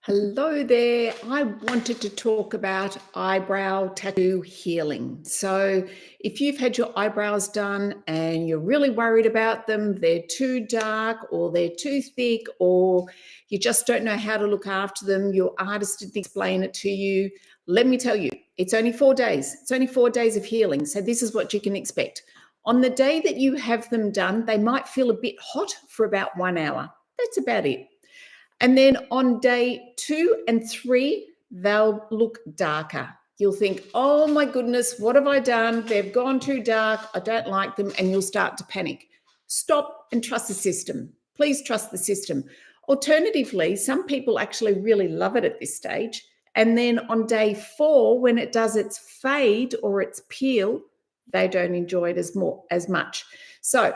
Hello there. I wanted to talk about eyebrow tattoo healing. So, if you've had your eyebrows done and you're really worried about them, they're too dark or they're too thick, or you just don't know how to look after them, your artist didn't explain it to you, let me tell you, it's only 4 days. It's only 4 days of healing. So, this is what you can expect. On the day that you have them done, they might feel a bit hot for about 1 hour. That's about it. And then on day 2 and 3, they'll look darker. You'll think, oh my goodness, what have I done? They've gone too dark. I don't like them. And you'll start to panic. Stop and trust the system. Please trust the system. Alternatively, some people actually really love it at this stage. And then on day 4, when it does its fade or its peel, they don't enjoy it as much. So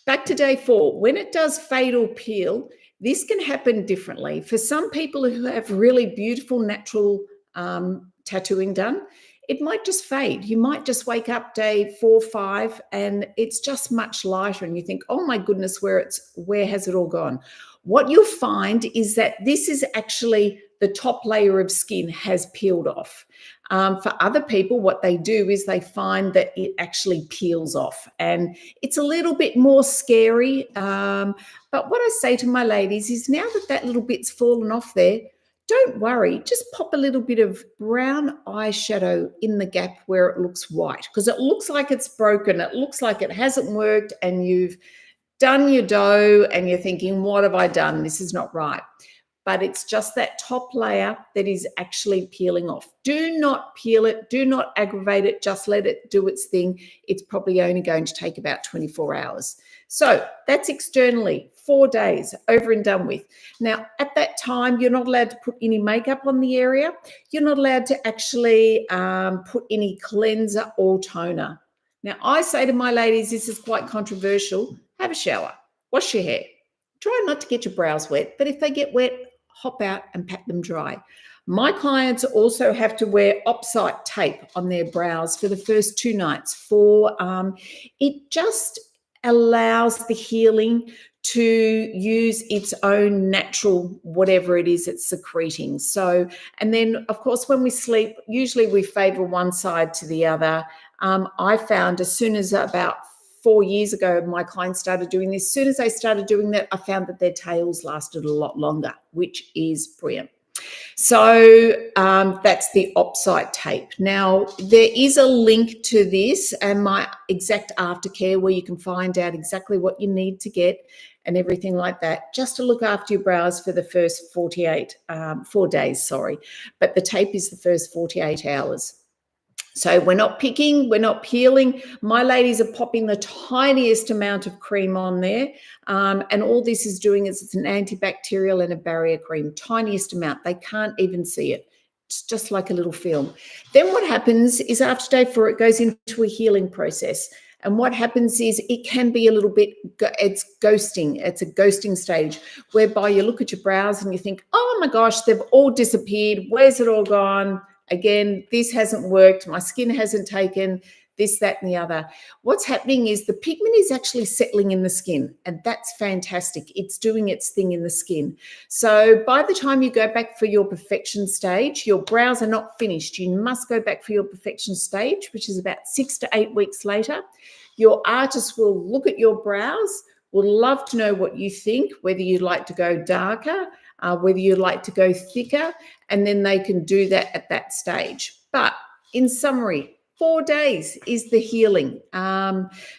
back to day 4, when it does fade or peel, this can happen differently. For some people who have really beautiful natural tattooing done, it might just fade. You might just wake up day 4, 5, and it's just much lighter, and you think, "Oh my goodness, where has it all gone?" What you'll find is that this is actually the top layer of skin has peeled off. For other people, what they do is they find that it actually peels off, and it's a little bit more scary. But what I say to my ladies is, now that little bit's fallen off there, don't worry, just pop a little bit of brown eyeshadow in the gap where it looks white, because it looks like it's broken. It looks like it hasn't worked, and you've done your dough and you're thinking, what have I done? This is not right. But it's just that top layer that is actually peeling off. Do not peel it. Do not aggravate it. Just let it do its thing. It's probably only going to take about 24 hours. So that's externally 4 days over and done with. Now, at that time, you're not allowed to put any makeup on the area. You're not allowed to actually put any cleanser or toner. Now, I say to my ladies, this is quite controversial. Have a shower. Wash your hair. Try not to get your brows wet, but if they get wet, hop out and pat them dry. My clients also have to wear opsite tape on their brows for the first 2 nights. It just allows the healing to use its own natural whatever it is it's secreting. So, and then of course when we sleep, usually we favor one side to the other. I found as soon as about 4 years ago, my clients started doing this. As soon as they started doing that, I found that their tails lasted a lot longer, which is brilliant. So that's the opsite tape. Now, there is a link to this and my exact aftercare where you can find out exactly what you need to get and everything like that, just to look after your brows for the first 4 days, but the tape is the first 48 hours. So we're not picking, we're not peeling. My ladies are popping the tiniest amount of cream on there. And all this is doing is it's an antibacterial and a barrier cream, tiniest amount. They can't even see it. It's just like a little film. Then what happens is after day 4, it goes into a healing process. And what happens is it can be a little bit, it's ghosting. It's a ghosting stage whereby you look at your brows and you think, oh my gosh, they've all disappeared. Where's it all gone? Again, this hasn't worked. My skin hasn't taken this, that, and the other. What's happening is the pigment is actually settling in the skin, and that's fantastic. It's doing its thing in the skin. So by the time you go back for your perfection stage, your brows are not finished. You must go back for your perfection stage, which is about 6 to 8 weeks later. Your artist will look at your brows, will love to know what you think, whether you'd like to go darker, whether you'd like to go thicker, and then they can do that at that stage. But in summary, 4 days is the healing.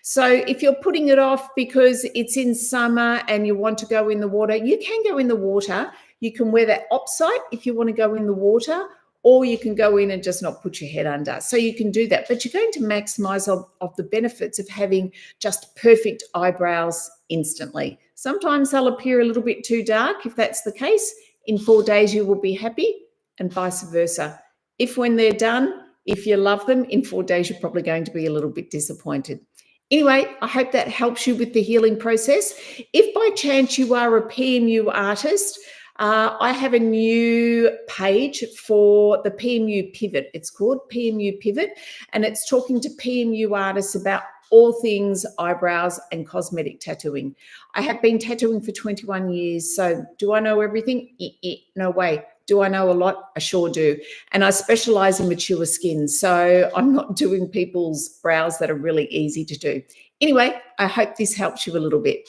So if you're putting it off because it's in summer and you want to go in the water, you can go in the water. You can wear that opsite if you want to go in the water, or you can go in and just not put your head under. So you can do that, but you're going to maximize of the benefits of having just perfect eyebrows instantly. Sometimes they'll appear a little bit too dark. If that's the case, in 4 days you will be happy, and vice versa. If when they're done, if you love them, in 4 days you're probably going to be a little bit disappointed. Anyway, I hope that helps you with the healing process. If by chance you are a PMU artist, I have a new page for the PMU Pivot. It's called PMU Pivot, and it's talking to PMU artists about all things eyebrows and cosmetic tattooing. I have been tattooing for 21 years. So do I know everything? No way. Do I know a lot? I sure do. And I specialize in mature skin. So I'm not doing people's brows that are really easy to do. Anyway, I hope this helps you a little bit.